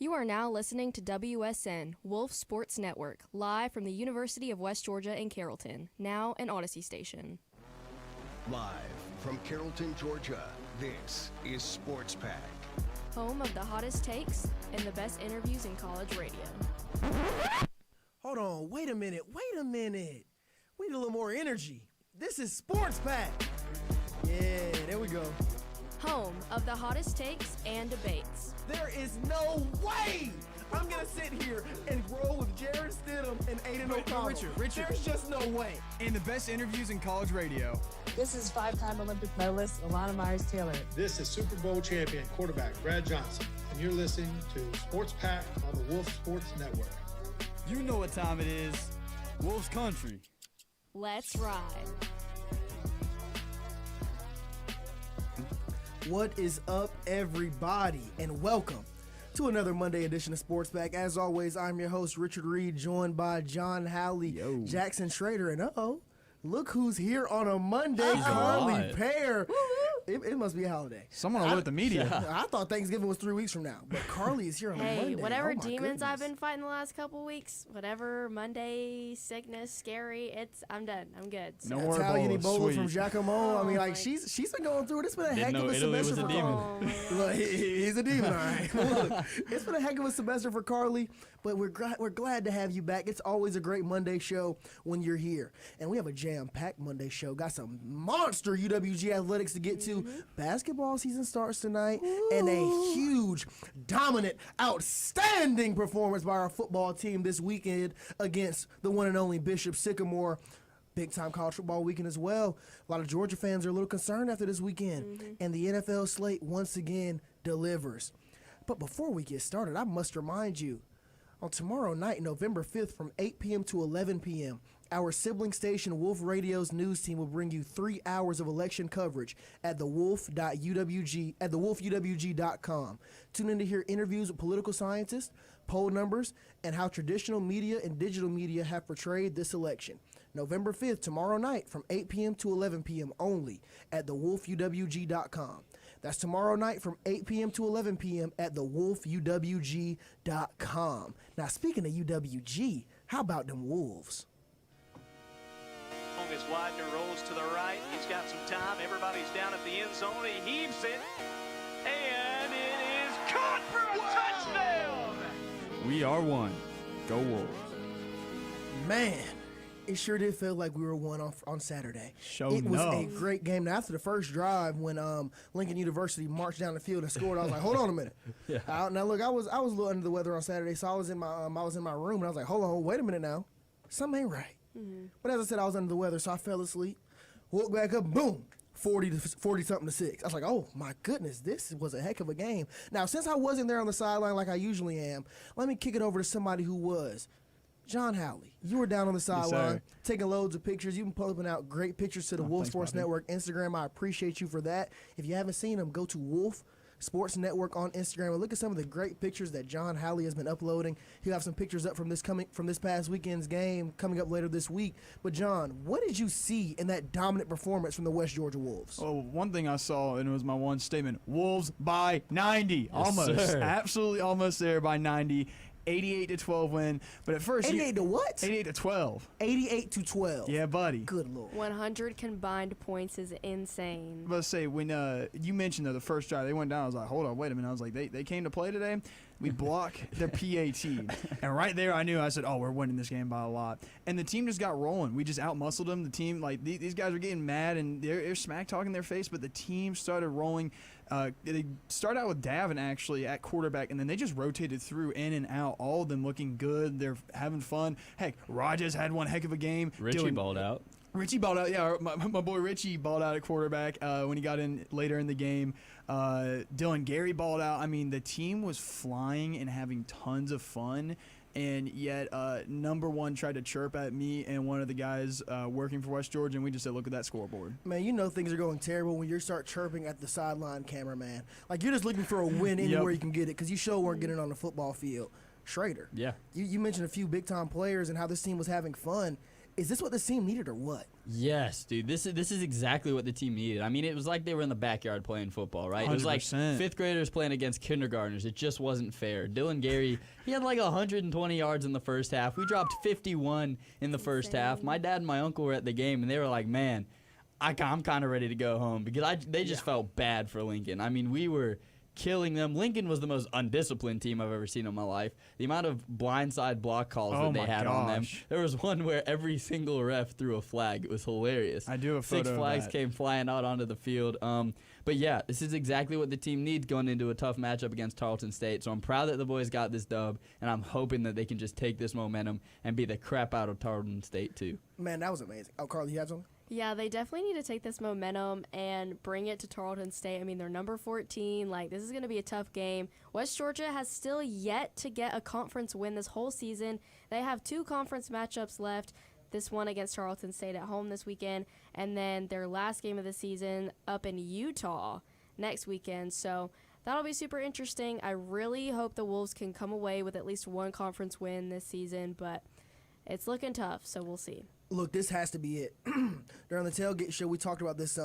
You are now listening to WSN, Wolf Sports Network, live from the University of West Georgia in Carrollton, now an Odyssey station. Live from Carrollton, Georgia, this is Sports Pack. Home of the hottest takes and the best interviews in college radio. Hold on, wait a minute. We need a little more energy. This is Sports Pack. Yeah, there we go. Home of the hottest takes and debates. There is no way I'm going to sit here and roll with Jared Stidham and Aiden O'Connell. Richard. There's just no way. And the best interviews in college radio. This is five-time Olympic medalist Alana Myers-Taylor. This is Super Bowl champion quarterback Brad Johnson, and you're listening to Sports Pack on the Wolf Sports Network. You know what time it is. Wolf's Country. Let's ride. What is up, everybody, and welcome to another Monday edition of Sports Pack. As always, I'm your host, Richard Reed, joined by John Howley, Jackson Schrader, and look who's here on a Monday, Carly Pear. It must be a holiday. Someone alert the media. I thought Thanksgiving was 3 weeks from now, but Carly is here on a Monday. Hey, whatever demons goodness. I've been fighting the last couple weeks, whatever Monday sickness, scary, I'm done. I'm good. So. No more Italian Ebola, Ebola from sweet. Giacomo. I mean, Oh, like she's been going through it. It's been a heck of a Italy semester was a for demon. Carly. Look, he's a demon, all right. Look, it's been a heck of a semester for Carly, but we're glad to have you back. It's always a great Monday show when you're here, and we have a jam-packed Monday show. Got some monster UWG athletics to get to. Basketball season starts tonight, and a huge, dominant, outstanding performance by our football team this weekend against the one and only Bishop Sycamore. Big-time college football weekend as well. A lot of Georgia fans are a little concerned after this weekend, and the NFL slate once again delivers. But before we get started, I must remind you, on tomorrow night, November 5th, from 8 p.m. to 11 p.m., our sibling station, Wolf Radio's news team, will bring you 3 hours of election coverage at wolfUWG.com. Tune in to hear interviews with political scientists, poll numbers, and how traditional media and digital media have portrayed this election. November 5th, tomorrow night, from 8 p.m. to 11 p.m. only at wolfUWG.com. That's tomorrow night from 8 p.m. to 11 p.m. at wolfUWG.com. Now, speaking of UWG, how about them Wolves? As Widener rolls to the right, he's got some time. Everybody's down at the end zone. He heaves it, and it is caught for a touchdown. We are one. Go Wolves. Man, it sure did feel like we were one on Saturday. It was a great game. Now, after the first drive, when Lincoln University marched down the field and scored, I was like, hold on a minute. Now, look, I was a little under the weather on Saturday, so I was in my room, and I was like, hold on, wait a minute now. Something ain't right. But as I said, I was under the weather, so I fell asleep. Woke back up, boom, 40-something to 6. I was like, oh, my goodness, this was a heck of a game. Now, since I wasn't there on the sideline like I usually am, let me kick it over to somebody who was. John Howley, you were down on the sideline, taking loads of pictures. You've been putting out great pictures to the Wolf Sports Network Instagram. I appreciate you for that. If you haven't seen them, go to Wolf Sports Network on Instagram and look at some of the great pictures that John Howley has been uploading. He'll have some pictures up from this past weekend's game coming up later this week. But John, what did you see in that dominant performance from the West Georgia Wolves? Oh, one thing I saw, and it was my one statement, Wolves by 90. Yes, almost. sir. Absolutely almost there by 90. 88-12 win. But at first, 88 to what? 88-12. 88-12. Yeah, buddy. Good Lord. 100 combined points is insane. Let's say when you mentioned the first drive, they went down. I was like, hold on, wait a minute. I was like, they came to play today. We block their PAT. And right there, I knew. I said, oh, we're winning this game by a lot. And the team just got rolling. We just out-muscled them. The team, like, these guys are getting mad, and they're smack-talking their face, but the team started rolling. They started out with Davin, actually, at quarterback, and then they just rotated through in and out, all of them looking good. They're having fun. Heck, Rajas had one heck of a game. Richie balled out. Richie balled out, yeah. My boy Richie balled out at quarterback when he got in later in the game. Dylan Gary balled out. I mean, the team was flying and having tons of fun. And yet, number one tried to chirp at me and one of the guys working for West Georgia, and we just said, look at that scoreboard. Man, you know things are going terrible when you start chirping at the sideline cameraman. Like, you're just looking for a win anywhere you can get it because you sure weren't getting it on the football field. Schrader. Yeah. You mentioned a few big-time players and how this team was having fun. Is this what this team needed or what? Yes, dude. This is exactly what the team needed. I mean, it was like they were in the backyard playing football, right? 100%. It was like 5th graders playing against kindergartners. It just wasn't fair. Dylan Gary, he had like 120 yards in the first half. We dropped 51 in the first half. My dad and my uncle were at the game, and they were like, man, I'm kind of ready to go home because they just felt bad for Lincoln. I mean, we were killing them. Lincoln was the most undisciplined team I've ever seen in my life. The amount of blindside block calls that they had on them. There was one where every single ref threw a flag. It was hilarious. I do have a photo 6 flags came flying out onto the field. But yeah, this is exactly what the team needs going into a tough matchup against Tarleton State. So I'm proud that the boys got this dub, and I'm hoping that they can just take this momentum and beat the crap out of Tarleton State too. Man, that was amazing. Oh, Carly, you have something? Yeah, they definitely need to take this momentum and bring it to Tarleton State. I mean, they're number 14. Like, this is going to be a tough game. West Georgia has still yet to get a conference win this whole season. They have 2 conference matchups left. This one against Tarleton State at home this weekend, and then their last game of the season up in Utah next weekend. So that'll be super interesting. I really hope the Wolves can come away with at least one conference win this season, but it's looking tough, so we'll see. Look, this has to be it. During the tailgate show, we talked about this.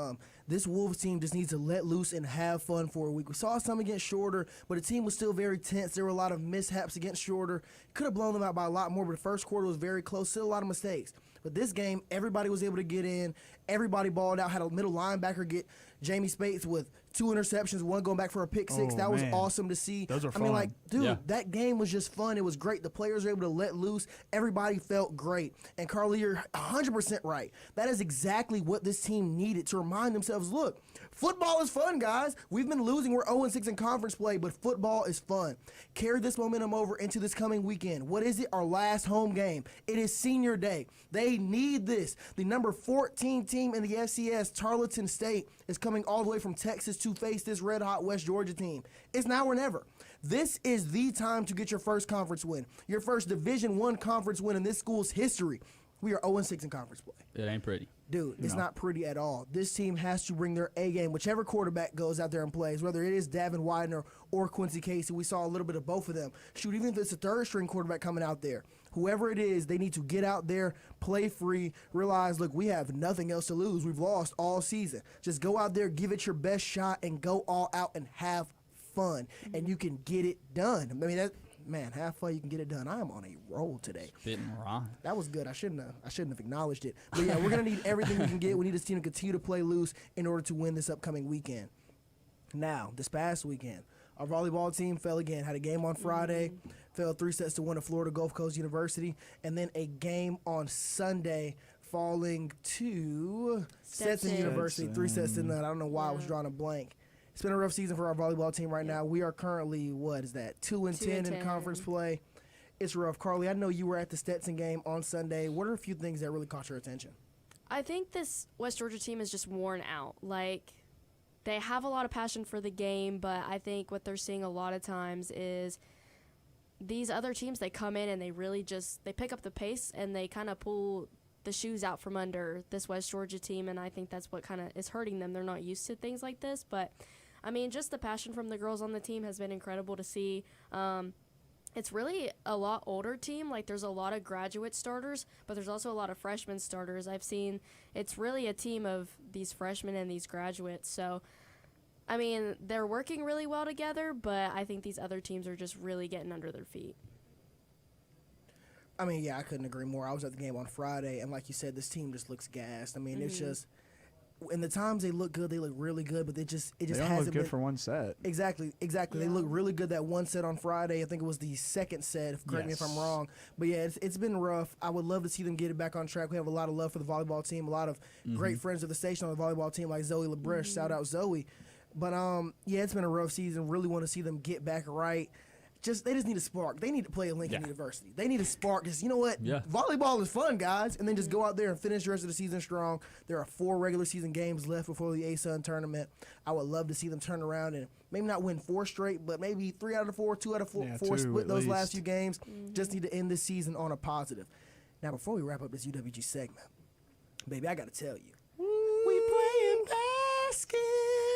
This Wolves team just needs to let loose and have fun for a week. We saw some against Shorter, but the team was still very tense. There were a lot of mishaps against Shorter. Could have blown them out by a lot more, but the first quarter was very close. Still a lot of mistakes. But this game, everybody was able to get in. Everybody balled out. Had a middle linebacker get Jamie Spates with 2 interceptions, one going back for a pick 6. That was awesome to see. Those are fun. I mean, like, dude, that game was just fun. It was great. The players were able to let loose. Everybody felt great. And Carly, you're 100% right. That is exactly what this team needed to remind themselves, look, football is fun, guys. We've been losing. We're 0-6 in conference play, but football is fun. Carry this momentum over into this coming weekend. What is it? Our last home game. It is senior day. They need this. The number 14 team in the FCS, Tarleton State, is coming all the way from Texas to face this red-hot West Georgia team. It's now or never. This is the time to get your first conference win, your first Division I conference win in this school's history. We are 0-6 in conference play. It ain't pretty. Dude, it's not pretty at all. This team has to bring their A game, whichever quarterback goes out there and plays, whether it is Davin Widener or Quincy Casey. We saw a little bit of both of them. Shoot, even if it's a third-string quarterback coming out there, whoever it is, they need to get out there, play free, realize, look, we have nothing else to lose. We've lost all season. Just go out there, give it your best shot, and go all out and have fun, and you can get it done. I mean, have fun, you can get it done. I am on a roll today. Spitting raw. That was good. I shouldn't have acknowledged it. But yeah, we're gonna need everything we can get. We need this team to continue to play loose in order to win this upcoming weekend. Now, this past weekend, our volleyball team fell again. Had a game on Friday, fell 3-1 to Florida Gulf Coast University, and then a game on Sunday, falling to Stetson University, 3-0. I don't know why I was drawing a blank. It's been a rough season for our volleyball team right now. We are currently, 2-10 in conference play. It's rough. Carly, I know you were at the Stetson game on Sunday. What are a few things that really caught your attention? I think this West Georgia team is just worn out. Like, they have a lot of passion for the game, but I think what they're seeing a lot of times is these other teams, they come in and they really they pick up the pace and they kind of pull the shoes out from under this West Georgia team, and I think that's what kind of is hurting them. They're not used to things like this, but I mean, just the passion from the girls on the team has been incredible to see. It's really a lot older team. Like, there's a lot of graduate starters, but there's also a lot of freshman starters. I've seen it's really a team of these freshmen and these graduates. So, I mean, they're working really well together, but I think these other teams are just really getting under their feet. I mean, yeah, I couldn't agree more. I was at the game on Friday, and like you said, this team just looks gassed. I mean, it's just – in the times they look good, they look really good, but it just they hasn't don't look good been, for one set. Exactly. Yeah. They look really good that one set on Friday. I think it was the second set. Correct me if I'm wrong. But yeah, it's been rough. I would love to see them get it back on track. We have a lot of love for the volleyball team. A lot of great friends of the station on the volleyball team, like Zoe LaBreche. Shout out Zoe. But yeah, it's been a rough season. Really want to see them get back right. They just need a spark. They need to play at Lincoln University. They need a spark. Just, you know what? Yeah. Volleyball is fun, guys. And then just go out there and finish the rest of the season strong. There are 4 regular season games left before the ASUN tournament. I would love to see them turn around and maybe not win 4 straight, but maybe 3 out of 4, 2 out of 4, 4 split those last few games. Just need to end this season on a positive. Now, before we wrap up this UWG segment, baby, I got to tell you. We playing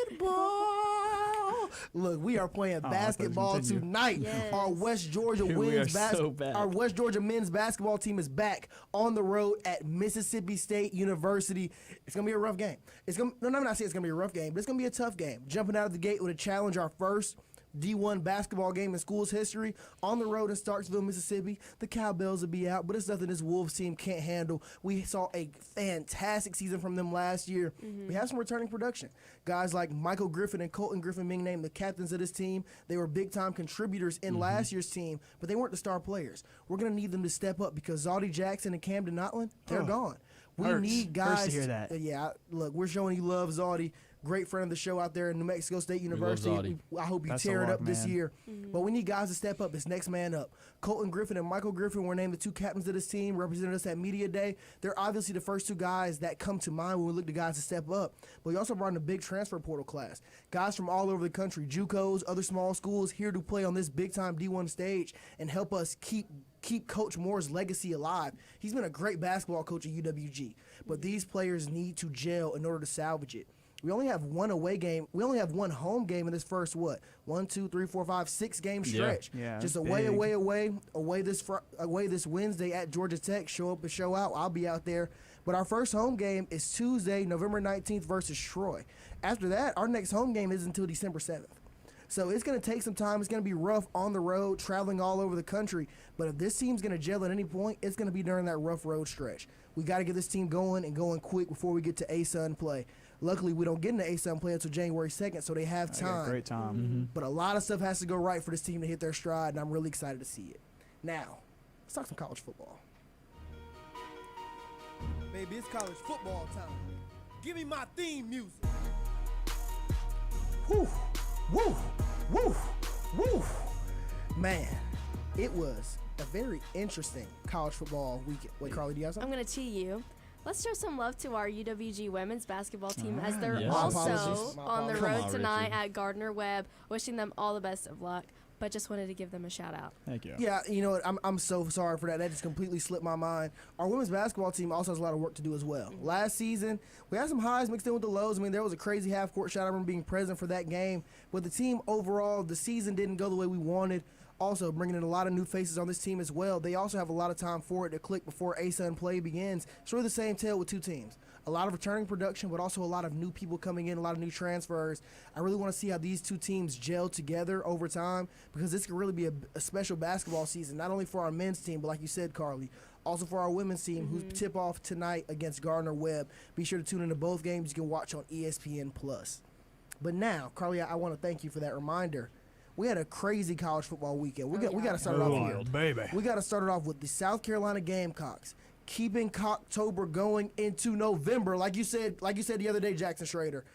basketball. Look, we are playing basketball continue. tonight. Yes. Our West Georgia We are so bad. Our West Georgia men's basketball team is back on the road at Mississippi State University. It's gonna be a rough game. I'm not saying it's gonna be a rough game, but it's gonna be a tough game. Jumping out of the gate with a challenge, our first D1 basketball game in school's history on the road in Starksville, Mississippi. The Cowbells will be out, but it's nothing this Wolves team can't handle. We saw a fantastic season from them last year. We have some returning production. Guys like Michael Griffin and Colton Griffin being named the captains of this team. They were big-time contributors in last year's team, but they weren't the star players. We're going to need them to step up because Zaldi Jackson and Camden Otland, they're gone. We need guys. Hurts to hear that. Yeah, look, we're showing you love, Zaldi. Great friend of the show out there in New Mexico State University. I hope you That's tear a it lot, up this man. year. But we need guys to step up. It's next man up. Colton Griffin and Michael Griffin were named the two captains of this team, represented us at Media Day. They're obviously the first two guys that come to mind when we look to guys to step up. But we also brought in a big transfer portal class. Guys from all over the country, JUCOs, other small schools, here to play on this big-time D1 stage and help us keep Coach Moore's legacy alive. He's been a great basketball coach at UWG. But these players need to gel in order to salvage it. We only have one away game. We only have one home game in this first, 6 game stretch. Yeah, Just that's away big. this Wednesday at Georgia Tech. Show up and show out. I'll be out there. But our first home game is Tuesday, November 19th versus Troy. After that, our next home game isn't until December 7th. So it's going to take some time. It's going to be rough on the road, traveling all over the country. But if this team's going to gel at any point, it's going to be during that rough road stretch. We got to get this team going and going quick before we get to ASUN play. Luckily, we don't get into ASUN play until January 2nd, so they have time. Great time. But a lot of stuff has to go right for this team to hit their stride, and I'm really excited to see it. Now, let's talk some college football. Baby, it's college football time. Give me my theme music. Woo, woo, woo, woo. Man, it was a very interesting college football weekend. Wait, Carly, do you have something? I'm going to tee you. Let's show some love to our UWG women's basketball team as they're yes. also My on the apologies. road Come on, tonight Richard. at Gardner Webb. Wishing them all the best of luck, but just wanted to give them a shout out. Thank you. Yeah, you know what? I'm so sorry for that. That just completely slipped my mind. Our women's basketball team also has a lot of work to do as well. Last season, we had some highs mixed in with the lows. I mean, there was a crazy half-court shot. I remember being present for that game. But the team overall, the season didn't go the way we wanted. Also, bringing in a lot of new faces on this team as well. They also have a lot of time for it to click before ASUN play begins. It's really the same tale with two teams. A lot of returning production, but also a lot of new people coming in, a lot of new transfers. I really want to see how these two teams gel together over time because this could really be a special basketball season, not only for our men's team, but like you said, Carly, also for our women's team, who's tip-off tonight against Gardner Webb. Be sure to tune into both games you can watch on ESPN+. But now, Carly, I want to thank you for that reminder. We had a crazy college football weekend. We got to start it off here. Baby. We got to start it off with the South Carolina Gamecocks, keeping Cocktober going into November. Like you said the other day, Jackson Schrader.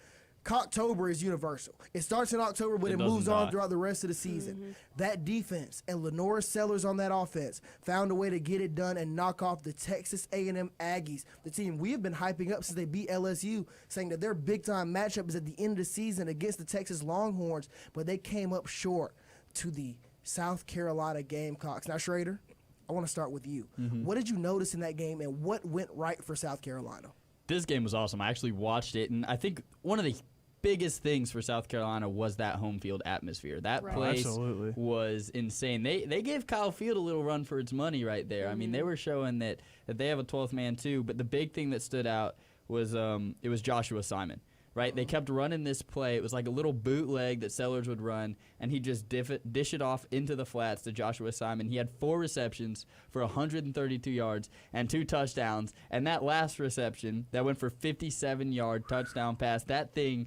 Cocktober is universal. It starts in October, but it moves on throughout the rest of the season. That defense and Lenora Sellers on that offense found a way to get it done and knock off the Texas A&M Aggies, the team we have been hyping up since they beat LSU, saying that their big-time matchup is at the end of the season against the Texas Longhorns, but they came up short to the South Carolina Gamecocks. Now, Schrader, I want to start with you. What did you notice in that game, and what went right for South Carolina? This game was awesome. I actually watched it, and I think one of the biggest things for South Carolina was that home field atmosphere. That place was insane. They gave Kyle Field a little run for its money right there. I mean, they were showing that they have a 12th man too, but the big thing that stood out was it was Joshua Simon. Right, they kept running this play. It was like a little bootleg that Sellers would run, and he'd just dish it off into the flats to Joshua Simon. He had 4 receptions for 132 yards and 2 touchdowns. And that last reception that went for 57-yard touchdown pass, that thing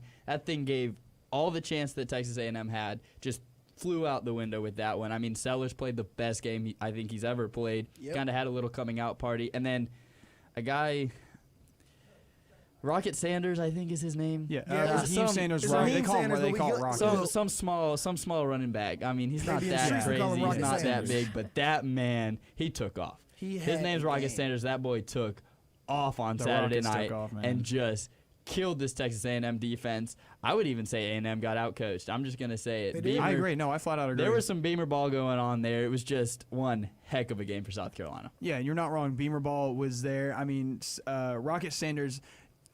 gave all the chance that Texas A&M had. Just flew out the window with that one. I mean, Sellers played the best game I think he's ever played. Kind of had a little coming out party, and then a guy. Rocket Sanders, I think is his name. Raheem Sanders, right? They call him what they call Rocket. Some small running back. I mean, he's not that crazy. He's not that big, but that man, he took off. His name's Rocket Sanders. That boy took off on Saturday night and just killed this Texas A&M defense. I would even say A&M got outcoached. I'm just gonna say it. I agree. No, I flat out agree. There was some Beamer ball going on there. It was just one heck of a game for South Carolina. Yeah, you're not wrong. Beamer ball was there. I mean, Rocket Sanders.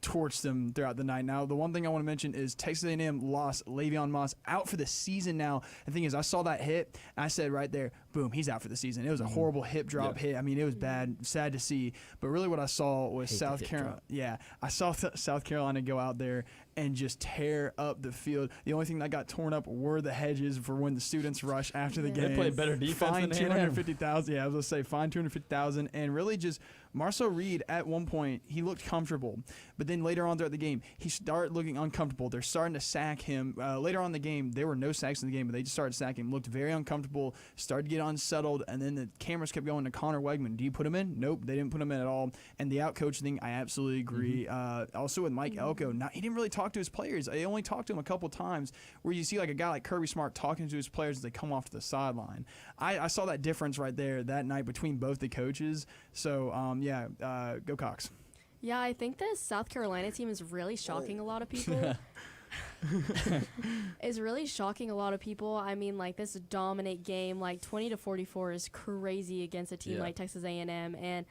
torched them throughout the night. Now, the one thing I want to mention is Texas A&M lost Le'Veon Moss out for the season now. The thing is, I saw that hit, and I said right there, boom, he's out for the season. It was a horrible hip drop hit. I mean, it was bad, sad to see. But really what I saw was South Carolina. Yeah, I saw South Carolina go out there and just tear up the field. The only thing that got torn up were the hedges for when the students rush after the game. They played better defense Fine than A&M. $250,000. Yeah, I was going to say fine $250,000. And really just Marcel Reed, at one point, he looked comfortable. But then later on throughout the game, he started looking uncomfortable. They're starting to sack him. Later on in the game, there were no sacks in the game, but they just started sacking him. Looked very uncomfortable, started to get unsettled, and then the cameras kept going to Connor Wegman. Do you put him in? Nope, they didn't put him in at all. And the out-coach thing, I absolutely agree. Also with Mike Elko, he didn't really talk to his players. They only talked to him a couple times where you see like a guy like Kirby Smart talking to his players as they come off to the sideline. I saw that difference right there that night between both the coaches. So, go Cox. Yeah, I think this South Carolina team is really shocking a lot of people. Is really shocking a lot of people. I mean, like, this dominant game, like 20-44 is crazy against a team like Texas A&M. And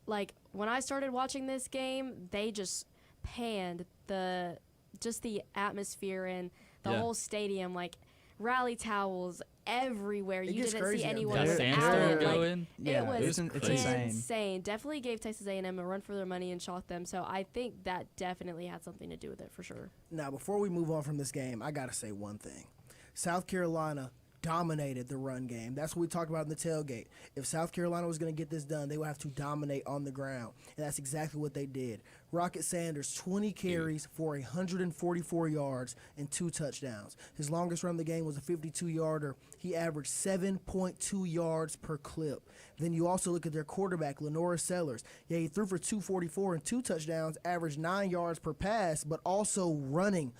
like when I started watching this game, they just panned the atmosphere and the whole stadium, like rally towels everywhere. You didn't see anyone That without sandstorm it. Like, going. it was it's insane. Definitely gave Texas A&M a run for their money and shocked them. So I think that definitely had something to do with it for sure. Now, before we move on from this game, I got to say one thing. South Carolina dominated the run game. That's what we talked about in the tailgate. If South Carolina was going to get this done, they would have to dominate on the ground. And that's exactly what they did. Rocket Sanders, 20 carries for 144 yards and 2 touchdowns. His longest run of the game was a 52-yarder. He averaged 7.2 yards per clip. Then you also look at their quarterback, Lenora Sellers. Yeah, he threw for 244 and 2 touchdowns, averaged 9 yards per pass, but also running,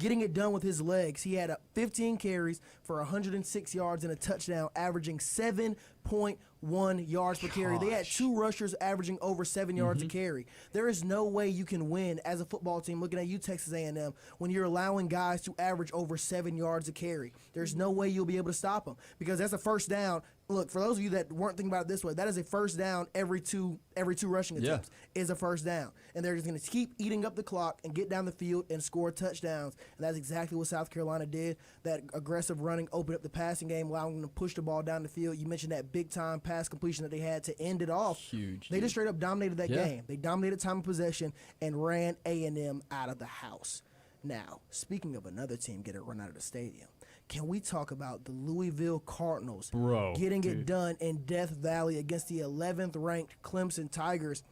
getting it done with his legs. He had 15 carries for 106 yards and a touchdown, averaging 7.1 yards per carry. They had 2 rushers averaging over 7 yards a carry. There is no way you can win as a football team, looking at you, Texas A&M, when you're allowing guys to average over 7 yards a carry. There's no way you'll be able to stop them because that's a first down. Look, for those of you that weren't thinking about it this way, that is a first down every two rushing attempts is a first down. And they're just going to keep eating up the clock and get down the field and score touchdowns. And that's exactly what South Carolina did. That aggressive running opened up the passing game, allowing them to push the ball down the field. You mentioned that big-time pass completion that they had to end it off. Huge. They just straight up dominated that game. They dominated time of possession and ran A&M out of the house. Now, speaking of another team getting run out of the stadium, can we talk about the Louisville Cardinals getting it done in Death Valley against the 11th ranked Clemson Tigers?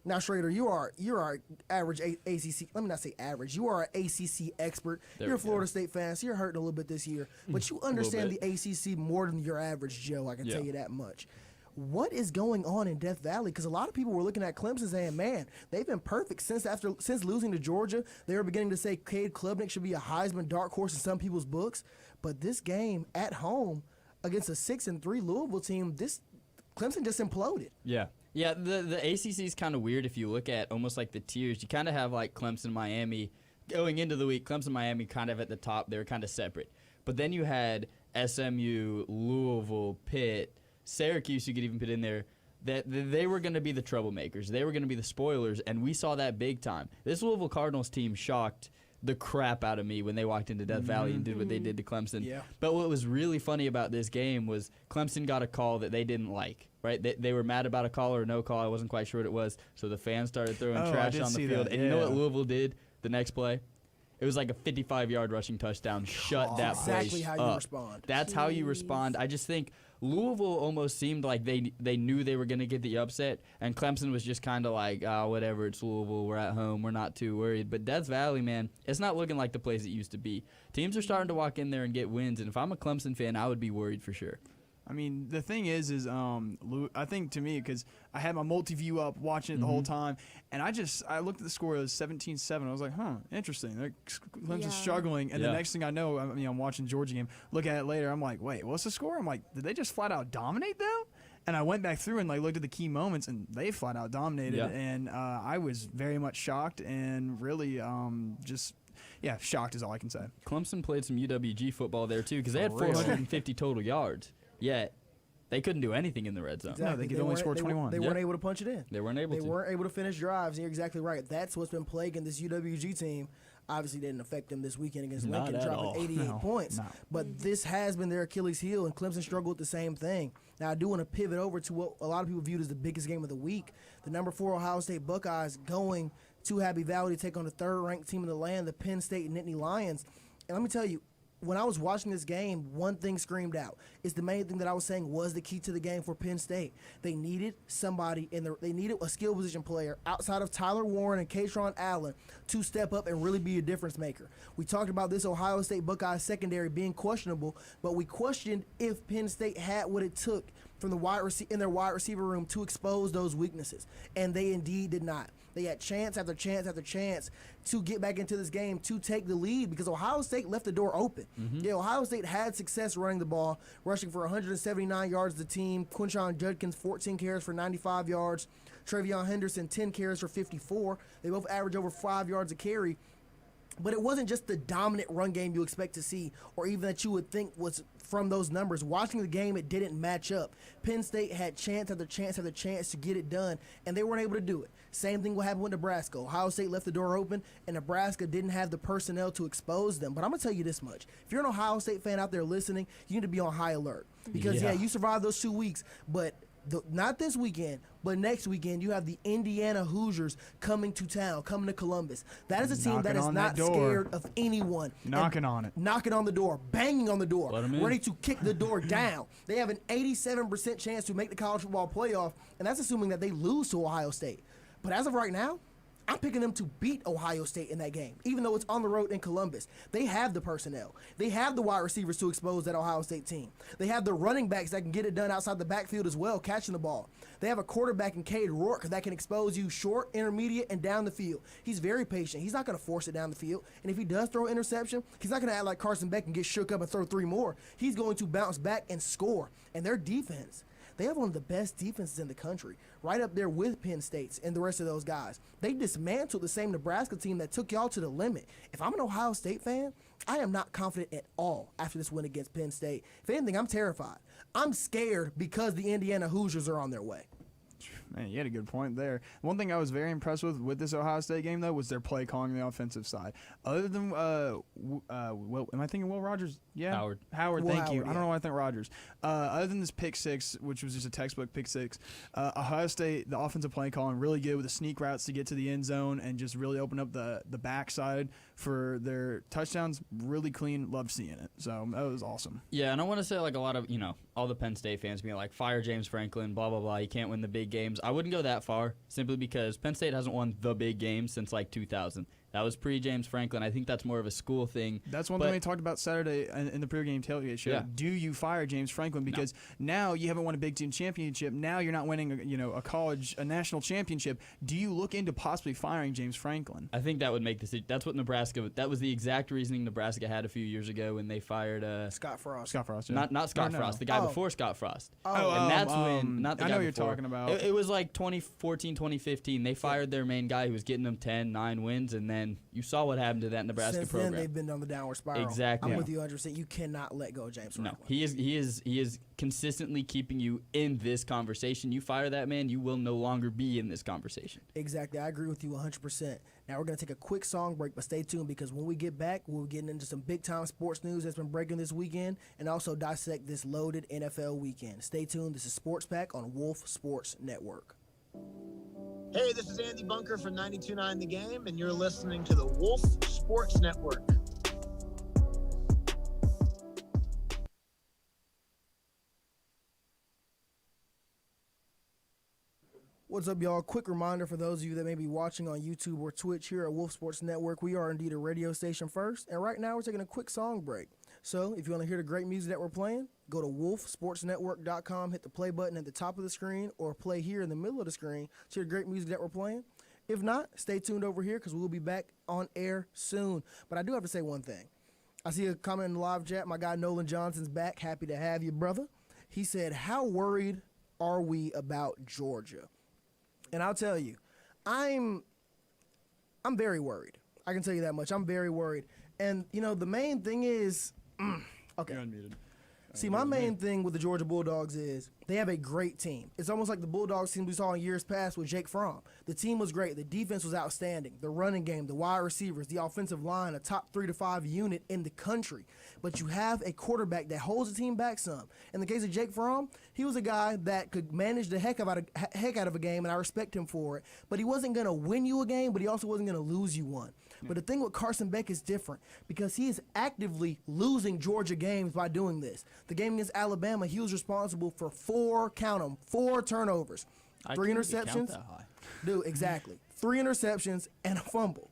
Now, Schrader, you're our average ACC. Let me not say average. You are an ACC expert. You're a Florida State fan, so you're hurting a little bit this year. But you understand the ACC more than your average Joe. I can tell you that much. What is going on in Death Valley? Because a lot of people were looking at Clemson saying, man, they've been perfect since losing to Georgia. They were beginning to say Cade Klubnik should be a Heisman dark horse in some people's books. But this game at home against a 6-3 Louisville team, Clemson just imploded. Yeah, the ACC is kind of weird if you look at almost like the tiers. You kind of have like Clemson, Miami. Going into the week, Clemson, Miami kind of at the top. They were kind of separate. But then you had SMU, Louisville, Pitt, Syracuse, you could even put in there, that they were going to be the troublemakers. They were going to be the spoilers, and we saw that big time. This Louisville Cardinals team shocked the crap out of me when they walked into Death Valley and did what they did to Clemson. Yeah. But what was really funny about this game was Clemson got a call that they didn't like, right? They were mad about a call or no call. I wasn't quite sure what it was. So the fans started throwing trash on the field. And you know what Louisville did the next play? It was like a 55-yard rushing touchdown. Shut that place exactly how you respond. That's how you respond. I just think Louisville almost seemed like they knew they were going to get the upset, and Clemson was just kind of like, whatever, it's Louisville, we're at home, we're not too worried. But Death Valley, man, it's not looking like the place it used to be. Teams are starting to walk in there and get wins, and if I'm a Clemson fan, I would be worried for sure. I mean, the thing is I think to me, because I had my multi-view up watching it the whole time, and I looked at the score, it was 17-7. I was like, interesting. Clemson's struggling, and the next thing I know, I'm watching Georgia game, look at it later, I'm like, wait, what's the score? I'm like, did they just flat out dominate them? And I went back through and looked at the key moments, and they flat out dominated, and I was very much shocked and really shocked is all I can say. Clemson played some UWG football there, too, because they had 450 total yards. Yet They couldn't do anything in the red zone. Exactly. No, they could only score 21. They weren't able to punch it in. They weren't able They to. weren't able to finish drives, and you're exactly right. That's what's been plaguing this UWG team. Obviously, didn't affect them this weekend against Not Lincoln, at dropping all. 88 points. No. But this has been their Achilles heel, and Clemson struggled with the same thing. Now, I do want to pivot over to what a lot of people viewed as the biggest game of the week. The number 4 Ohio State Buckeyes going to Happy Valley to take on the third-ranked team in the land, the Penn State Nittany Lions. And let me tell you, when I was watching this game, one thing screamed out. It's the main thing that I was saying was the key to the game for Penn State. They needed somebody they needed a skill position player outside of Tyler Warren and Katron Allen to step up and really be a difference maker. We talked about this Ohio State Buckeyes secondary being questionable, but we questioned if Penn State had what it took from the in their wide receiver room to expose those weaknesses, and they indeed did not. They had chance after chance after chance to get back into this game to take the lead because Ohio State left the door open. Yeah, Ohio State had success running the ball, rushing for 179 yards as a team. Quinshon Judkins, 14 carries for 95 yards. Travion Henderson, 10 carries for 54. They both average over 5 yards a carry. But it wasn't just the dominant run game you expect to see, or even that you would think was from those numbers. Watching the game, it didn't match up. Penn State had chance after chance after chance to get it done, and they weren't able to do it. Same thing will happen with Nebraska. Ohio State left the door open, and Nebraska didn't have the personnel to expose them. But I'm going to tell you this much. If you're an Ohio State fan out there listening, you need to be on high alert. Because, yeah you survived those 2 weeks, but not this weekend, but next weekend, you have the Indiana Hoosiers coming to town, coming to Columbus. That is a team that is not scared of anyone. Knocking on it. Knocking on the door, banging on the door, Let 'em in. ready to kick the door down. They have an 87% chance to make the college football playoff, and that's assuming that they lose to Ohio State. But as of right now, I'm picking them to beat Ohio State in that game, even though it's on the road in Columbus. They have the personnel. They have the wide receivers to expose that Ohio State team. They have the running backs that can get it done outside the backfield as well, catching the ball. They have a quarterback in Cade Rourke that can expose you short, intermediate, and down the field. He's very patient. He's not going to force it down the field. And if he does throw an interception, he's not going to act like Carson Beck and get shook up and throw 3 more. He's going to bounce back and score. And their defense, they have one of the best defenses in the country, right up there with Penn State's and the rest of those guys. They dismantled the same Nebraska team that took y'all to the limit. If I'm an Ohio State fan, I am not confident at all after this win against Penn State. If anything, I'm terrified. I'm scared because the Indiana Hoosiers are on their way. Man, you had a good point there. One thing I was very impressed with this Ohio State game, though, was their play calling on the offensive side. Other than, am I thinking Will Rogers? Yeah. Howard, Will thank you. Howard, I don't know why I think Rogers. Other than this pick 6, which was just a textbook pick 6, Ohio State, the offensive play calling, really good with the sneak routes to get to the end zone and just really open up the backside for their touchdowns. Really clean. Love seeing it. So that was awesome. Yeah, and I want to say, like, a lot of, all the Penn State fans being like, fire James Franklin, blah, blah, blah. You can't win the big games. I wouldn't go that far, simply because Penn State hasn't won the big game since, 2000. That was pre-James Franklin. I think that's more of a school thing. That's one thing we talked about Saturday in the pregame tailgate show. Yeah. Do you fire James Franklin? Because now you haven't won a Big Ten championship. Now you're not winning a national championship. Do you look into possibly firing James Franklin? I think that would make that's what Nebraska. That was the exact reasoning Nebraska had a few years ago when they fired Scott Frost. Scott Frost, yeah. Not Scott Frost, the guy before Scott Frost. And that's when not the I guy know you're before. talking about. It was like 2014, 2015. They fired their main guy who was getting them 10, 9 wins, and then you saw what happened to that Nebraska Since program. then, they've been on the downward spiral. Exactly. I'm with you 100%. You cannot let go of James Franklin. No, he is consistently keeping you in this conversation. You fire that man, you will no longer be in this conversation. Exactly. I agree with you 100%. Now we're going to take a quick song break, but stay tuned because when we get back, we'll be getting into some big-time sports news that's been breaking this weekend and also dissect this loaded NFL weekend. Stay tuned. This is Sports Pack on Wolf Sports Network. Hey, this is Andy Bunker from 92.9 The Game, and you're listening to the Wolf Sports Network. What's up, y'all? Quick reminder for those of you that may be watching on YouTube or Twitch here at Wolf Sports Network, we are indeed a radio station first, and right now we're taking a quick song break. So if you want to hear the great music that we're playing, go to wolfsportsnetwork.com, hit the play button at the top of the screen, or play here in the middle of the screen to hear the great music that we're playing. If not, stay tuned over here because we'll be back on air soon. But I do have to say one thing. I see a comment in the live chat. My guy Nolan Johnson's back. Happy to have you, brother. He said, how worried are we about Georgia? And I'll tell you, I'm very worried. I can tell you that much. I'm very worried. And, the main thing is, okay. You're unmuted. See, my main thing with the Georgia Bulldogs is they have a great team. It's almost like the Bulldogs team we saw in years past with Jake Fromm. The team was great. The defense was outstanding. The running game, the wide receivers, the offensive line, a top 3 to 5 unit in the country. But you have a quarterback that holds the team back some. In the case of Jake Fromm, he was a guy that could manage the heck out of a game, and I respect him for it. But he wasn't going to win you a game, but he also wasn't going to lose you one. But the thing with Carson Beck is different because he is actively losing Georgia games by doing this. The game against Alabama, he was responsible for 4 turnovers, 3 interceptions. Dude, exactly. 3 interceptions and a fumble.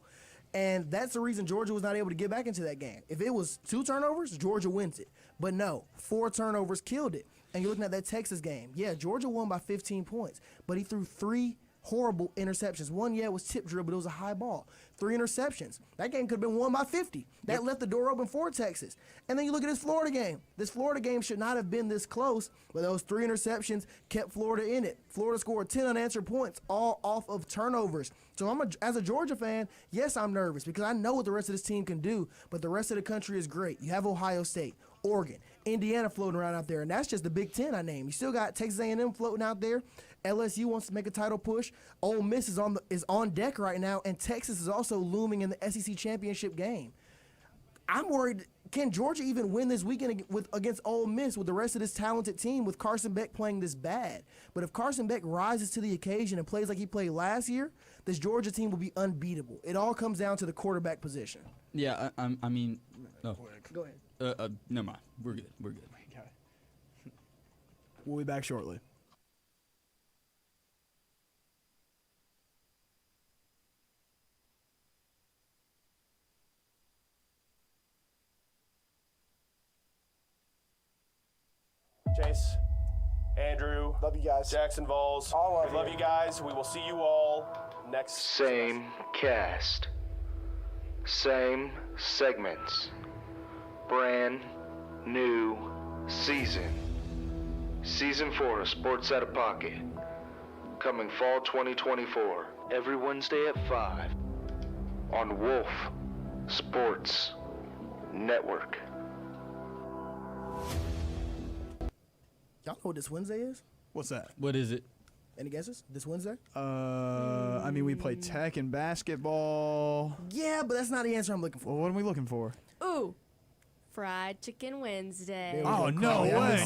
And that's the reason Georgia was not able to get back into that game. If it was 2 turnovers, Georgia wins it. But no, 4 turnovers killed it. And you're looking at that Texas game. Yeah, Georgia won by 15 points, but he threw 3 horrible interceptions. One, it was tip drill, but it was a high ball. 3 interceptions. That game could have been won by 50. That left the door open for Texas. And then you look at this Florida game. This Florida game should not have been this close, but those 3 interceptions kept Florida in it. Florida scored 10 unanswered points, all off of turnovers. So as a Georgia fan, yes, I'm nervous because I know what the rest of this team can do, but the rest of the country is great. You have Ohio State, Oregon, Indiana floating around out there, and that's just the Big Ten I named. You still got Texas A&M floating out there. LSU wants to make a title push. Ole Miss is on deck right now, and Texas is also looming in the SEC championship game. I'm worried, can Georgia even win this weekend against Ole Miss with the rest of this talented team with Carson Beck playing this bad? But if Carson Beck rises to the occasion and plays like he played last year, this Georgia team will be unbeatable. It all comes down to the quarterback position. Yeah, I mean, no. Go ahead. Never mind. We're good. We'll be back shortly. Chase, Andrew, love you guys. Jackson Vols, all love you guys. We will see you all next. Same cast, same segments, brand new season. Season 4 of Sports Out of Pocket, coming fall 2024, every Wednesday at 5 on Wolf Sports Network. Y'all know what this Wednesday is? What's that? What is it? Any guesses? This Wednesday? I mean, we play tech and basketball. Yeah, but that's not the answer I'm looking for. Well, what are we looking for? Ooh, Fried Chicken Wednesday. Oh, no way.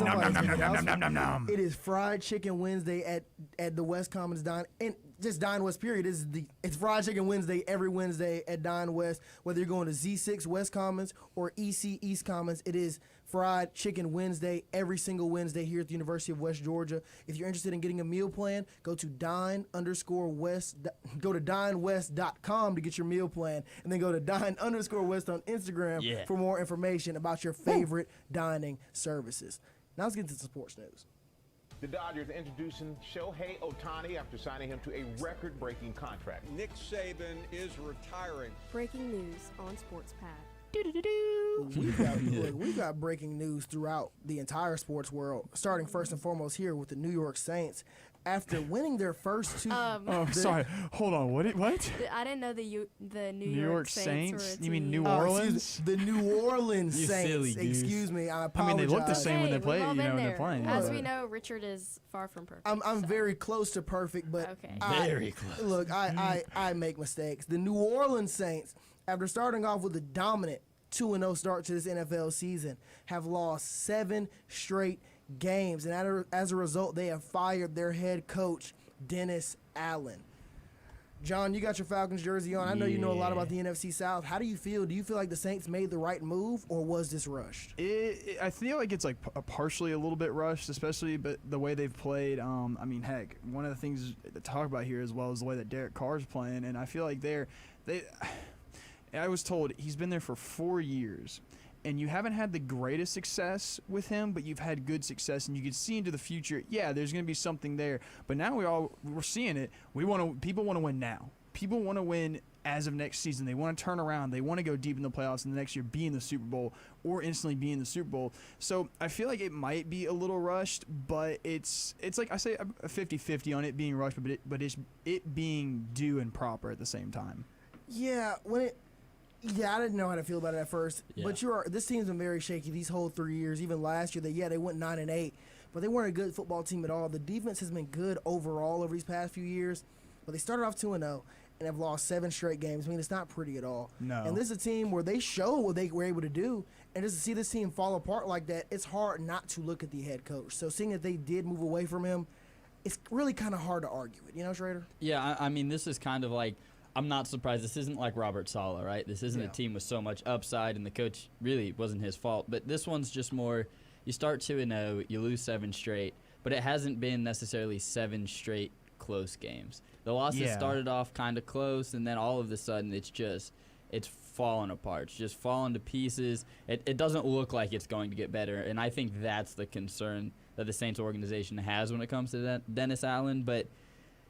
Nom. It is Fried Chicken Wednesday at the West Commons Dine. And just Dine West, period. It's Fried Chicken Wednesday every Wednesday at Dine West. Whether you're going to Z6 West Commons or EC East Commons, it is Fried Chicken Wednesday every single Wednesday here at the University of West Georgia. If you're interested in getting a meal plan, go to dinewest.com to get your meal plan, and then go to dine_west on Instagram for more information about your favorite dining services. Now let's get into the sports news. The Dodgers introducing Shohei Ohtani after signing him to a record-breaking contract. Nick Saban is retiring. Breaking news on Sports Pad. We've got breaking news throughout the entire sports world, starting first and foremost here with the New York Saints. After winning their first 2... sorry. Hold on. What? I didn't know the New York Saints were a You mean team. New Orleans? The New Orleans You Saints. silly goose. Excuse me. I I apologize. mean, they look the same when they play. We've all You know, been when they're there. playing. As we know, Richard is far from perfect. I'm very close to perfect, but Okay. Very close. Look, I make mistakes. The New Orleans Saints, after starting off with a dominant 2-0 start to this NFL season, have lost 7 straight games, and as a result, they have fired their head coach, Dennis Allen. John, you got your Falcons jersey on. I know you know a lot about the NFC South. How do you feel? Do you feel like the Saints made the right move, or was this rushed? I feel like it's like partially a little bit rushed, especially but the way they've played. I mean, heck, one of the things to talk about here as well is the way that Derek Carr's playing, and I feel like I was told he's been there for 4 years, and you haven't had the greatest success with him, but you've had good success, and you can see into the future. Yeah, there's going to be something there, but now we're seeing it. People want to win now. People want to win as of next season. They want to turn around. They want to go deep in the playoffs, and the next year be in the Super Bowl or instantly be in the Super Bowl. So I feel like it might be a little rushed, but it's like I say a 50-50 on it being rushed, but it's it being due and proper at the same time. Yeah, Yeah, I didn't know how to feel about it at first. Yeah. But this team's been very shaky these whole 3 years. Even last year, they went 9-8, but they weren't a good football team at all. The defense has been good overall over these past few years, but they started off 2-0 and have lost 7 straight games. I mean, it's not pretty at all. No. And this is a team where they show what they were able to do, and just to see this team fall apart like that, it's hard not to look at the head coach. So seeing that they did move away from him, it's really kind of hard to argue it. You know, Schrader? Yeah, I mean, this is kind of like, I'm not surprised. This isn't like Robert Saleh, right? This isn't a team with so much upside, and the coach really wasn't his fault. But this one's just more, you start 2-0, you lose 7 straight, but it hasn't been necessarily 7 straight close games. The losses started off kind of close, and then all of a sudden it's falling apart. It's just falling to pieces. It doesn't look like it's going to get better, and I think that's the concern that the Saints organization has when it comes to Dennis Allen. But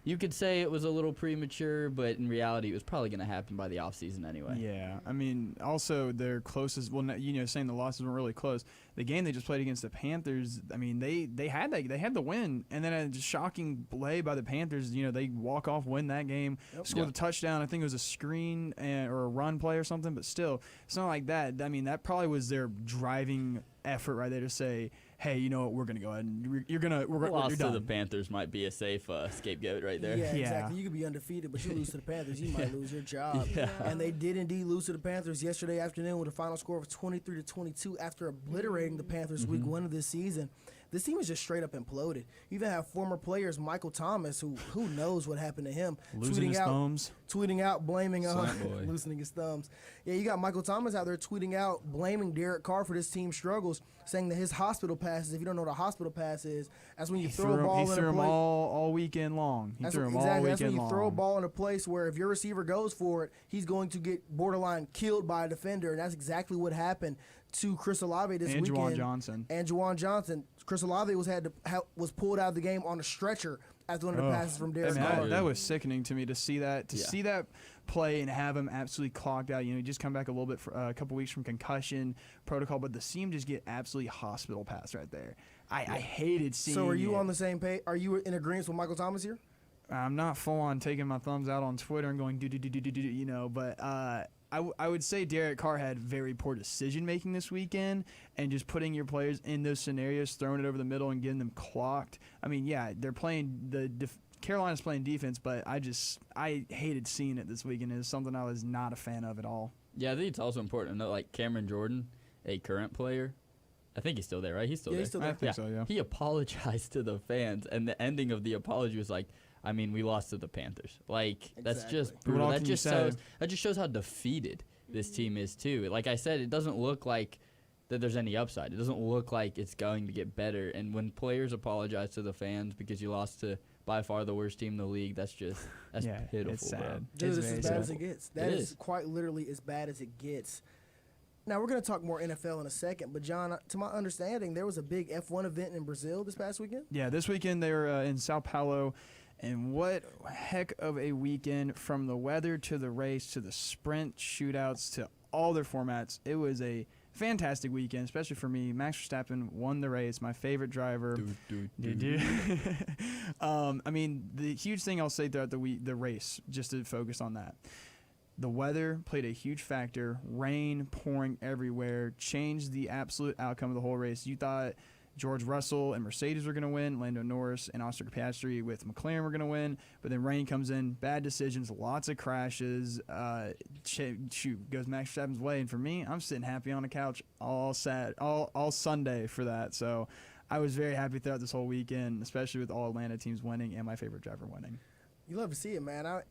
you could say it was a little premature, but in reality, it was probably going to happen by the offseason anyway. Yeah, I mean, also their closest. Well, saying the losses weren't really close. The game they just played against the Panthers. I mean, they had the win, and then a shocking play by the Panthers. They walk off, win that game, score the touchdown. I think it was a screen or a run play or something. But still, it's not like that. I mean, that probably was their driving effort right there to say, hey, you know what, we're going to go ahead and you're Loss done. to the Panthers might be a safe scapegoat right there. Yeah, exactly. You could be undefeated, but you lose to the Panthers, you might lose your job. Yeah. And they did indeed lose to the Panthers yesterday afternoon with a final score of 23-22 after obliterating the Panthers week 1 of this season. This team is just straight up imploded. You even have former players, Michael Thomas, who knows what happened to him. Losing his thumbs. Tweeting out, blaming loosening his thumbs. Yeah, you got Michael Thomas out there tweeting out, blaming Derek Carr for this team's struggles, saying that his hospital passes, if you don't know what a hospital pass is, that's when you throw a ball in a place. He threw them all weekend long. That's when you throw a ball in a place where if your receiver goes for it, he's going to get borderline killed by a defender, and that's exactly what happened to Chris Olave this weekend. And Juwan Johnson. Chris Olave was pulled out of the game on a stretcher after one of the passes from Derek Carr. That was sickening to me to see that. See that play and have him absolutely clogged out. He just come back a little bit for a couple weeks from concussion protocol, but to see him just get absolutely hospital pass right there. I hated seeing it. So are you on the same page? Are you in agreement with Michael Thomas here? I'm not full on taking my thumbs out on Twitter and going do, but I would say Derek Carr had very poor decision-making this weekend, and just putting your players in those scenarios, throwing it over the middle and getting them clocked. I mean, yeah, they're playing Carolina's playing defense, but I hated seeing it this weekend. It was something I was not a fan of at all. Yeah, I think it's also important to note, like Cameron Jordan, a current player, I think he's still there, right? He's still there. He's still there. I think so, yeah. He apologized to the fans, and the ending of the apology was like, I mean, we lost to the Panthers. Like, that's just brutal. That just shows how defeated this team is, too. Like I said, it doesn't look like that there's any upside. It doesn't look like it's going to get better. And when players apologize to the fans because you lost to by far the worst team in the league, that's pitiful, it's sad. bro. Dude, it's as bad as it gets. That is quite literally as bad as it gets. Now, we're going to talk more NFL in a second, but, John, to my understanding, there was a big F1 event in Brazil this past weekend? Yeah, this weekend they were in Sao Paulo, and what heck of a weekend, from the weather to the race to the sprint shootouts to all their formats. It was a fantastic weekend, especially for me. Max Verstappen won the race, my favorite driver. I mean, the huge thing I'll say throughout the race, just to focus on that, the weather played a huge factor. Rain pouring everywhere changed the absolute outcome of the whole race. You thought George Russell and Mercedes were going to win, Lando Norris and Oscar Piastri with McLaren were going to win, but then rain comes in, bad decisions, lots of crashes. Goes Max Verstappen's way, and for me, I'm sitting happy on the couch all Sunday for that. So I was very happy throughout this whole weekend, especially with all Atlanta teams winning and my favorite driver winning. You love to see it, man.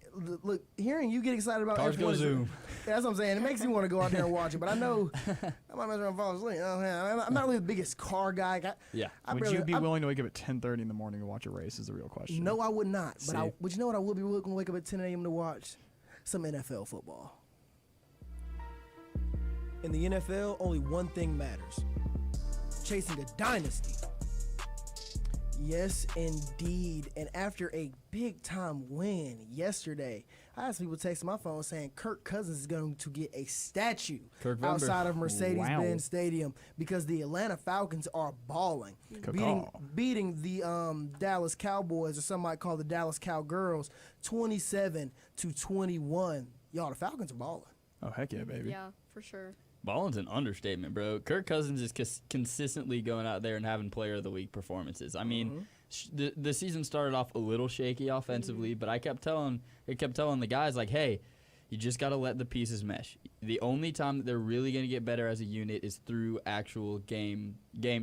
Look, hearing you get excited about Cars F1 go Zoom. That's what I'm saying. It makes me want to go out there and watch it, but I know I might mess around and fall asleep. I'm not really the biggest car guy. Would you be willing to wake up at 10:30 in the morning to watch a race is the real question. No, I would not. But you know what I would be willing to wake up at 10 a.m. to watch? Some NFL football. In the NFL, only one thing matters. Chasing a dynasty. Yes, indeed. And after a big-time win yesterday, I had some people texting my phone saying Kirk Cousins is going to get a statue outside of Mercedes-Benz Stadium because the Atlanta Falcons are balling, beating the Dallas Cowboys, or some might call the Dallas Cowgirls, 27-21. Y'all, the Falcons are balling. Oh, heck yeah, baby. Yeah, for sure. Ballin's an understatement, bro. Kirk Cousins is consistently going out there and having player of the week performances. I mean, the season started off a little shaky offensively, but I kept telling the guys, like, hey, you just got to let the pieces mesh. The only time that they're really going to get better as a unit is through actual game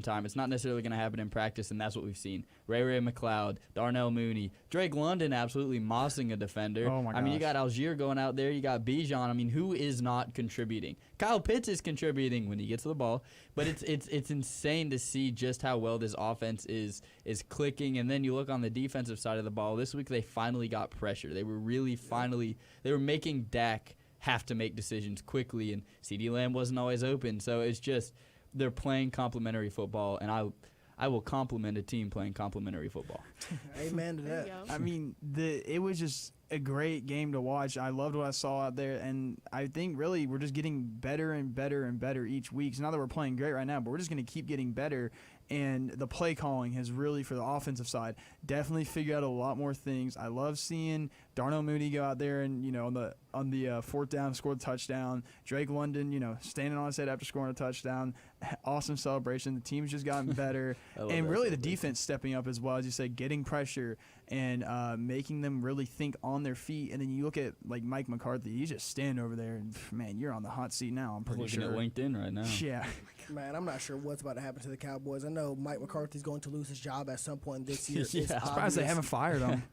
time. It's not necessarily going to happen in practice, and that's what we've seen. Ray McLeod, Darnell Mooney, Drake London absolutely mossing a defender. Oh, my gosh. I mean, you got Algier going out there. You got Bijan. I mean, who is not contributing? Kyle Pitts is contributing when he gets to the ball, but it's insane to see just how well this offense is clicking. And then you look on the defensive side of the ball. This week they finally got pressure. They were really they were making Dak have to make decisions quickly, and CeeDee Lamb wasn't always open. So it's just they're playing complementary football, and I will compliment a team playing complementary football. Amen to that. I mean, it was just a great game to watch. I loved what I saw out there, and I think really we're just getting better and better and better each week. So not that we're playing great right now, but we're just going to keep getting better. And the play calling has really, for the offensive side, definitely figured out a lot more things. I love seeing Darnell Mooney go out there and, on the fourth down, score the touchdown. Drake London, standing on his head after scoring a touchdown. Awesome celebration. The team's just gotten better. And really the defense stepping up as well, as you say, getting pressure and making them really think on their feet. And then you look at, like, Mike McCarthy. He's just standing over there, and, man, you're on the hot seat now, I'm pretty sure. Looking at LinkedIn right now. Yeah. Man, I'm not sure what's about to happen to the Cowboys. I know Mike McCarthy's going to lose his job at some point this year. Yeah, I'm surprised they haven't fired him.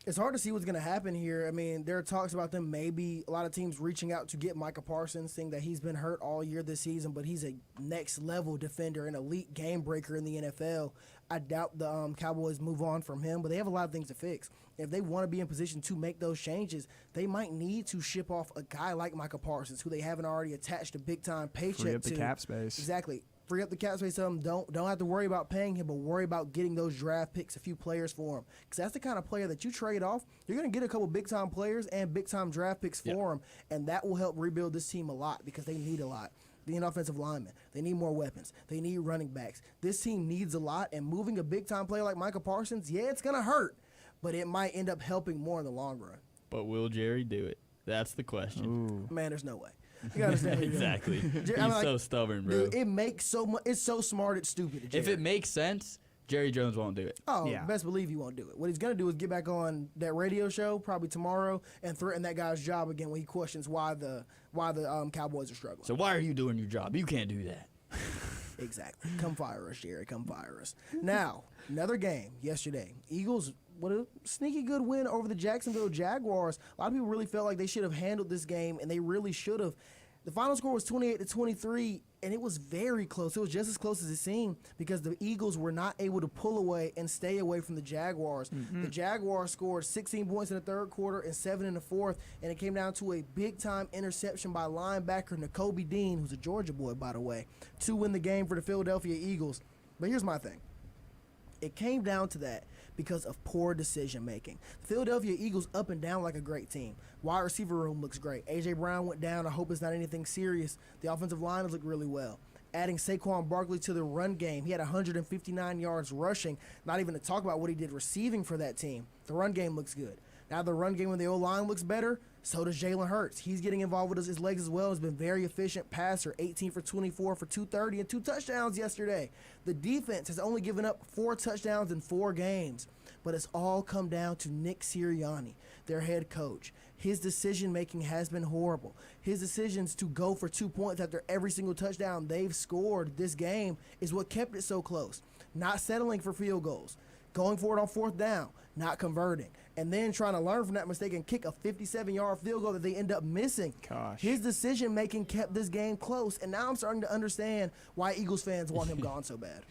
It's hard to see what's going to happen here. I mean, there are talks about them maybe a lot of teams reaching out to get Micah Parsons, saying that he's been hurt all year this season, but he's a next-level defender, an elite game breaker in the NFL. I doubt the Cowboys move on from him, but they have a lot of things to fix. If they want to be in position to make those changes, they might need to ship off a guy like Micah Parsons, who they haven't already attached a big-time paycheck to. Free up the cap space. Exactly. Free up the cap space. Don't have to worry about paying him, but worry about getting those draft picks, a few players for him. Because that's the kind of player that you trade off. You're going to get a couple big-time players and big-time draft picks for him, and that will help rebuild this team a lot because they need a lot. They need offensive linemen. They need more weapons. They need running backs. This team needs a lot, and moving a big-time player like Micah Parsons, it's going to hurt, but it might end up helping more in the long run. But will Jerry do it? That's the question. Ooh. Man, there's no way. You gotta understand exactly. He's so stubborn, bro. Dude, it makes so much. It's so smart. It's stupid. If it makes sense, Jerry Jones won't do it. Oh, best believe he won't do it. What he's gonna do is get back on that radio show probably tomorrow and threaten that guy's job again when he questions why the Cowboys are struggling. So why are you doing your job? You can't do that. Exactly. Come fire us, Jerry. Come fire us. Now, another game yesterday. Eagles. What a sneaky good win over the Jacksonville Jaguars. A lot of people really felt like they should have handled this game, and they really should have. The final score was 28-23, and it was very close. It was just as close as it seemed because the Eagles were not able to pull away and stay away from the Jaguars. Mm-hmm. The Jaguars scored 16 points in the third quarter and 7 in the fourth, and it came down to a big-time interception by linebacker Nakobe Dean, who's a Georgia boy, by the way, to win the game for the Philadelphia Eagles. But here's my thing. It came down to that because of poor decision-making. The Philadelphia Eagles up and down like a great team. Wide receiver room looks great. A.J. Brown went down. I hope it's not anything serious. The offensive line has looked really well. Adding Saquon Barkley to the run game. He had 159 yards rushing, not even to talk about what he did receiving for that team. The run game looks good. Now the run game when the O-line looks better, so does Jalen Hurts. He's getting involved with his legs as well. He's been a very efficient passer, 18 for 24 for 230 and 2 touchdowns yesterday. The defense has only given up 4 touchdowns in 4 games, but it's all come down to Nick Sirianni, their head coach. His decision-making has been horrible. His decisions to go for 2 points after every single touchdown they've scored this game is what kept it so close. Not settling for field goals. Going for it on fourth down, not converting, and then trying to learn from that mistake and kick a 57-yard field goal that they end up missing. Gosh. His decision-making kept this game close, and now I'm starting to understand why Eagles fans want him gone so bad.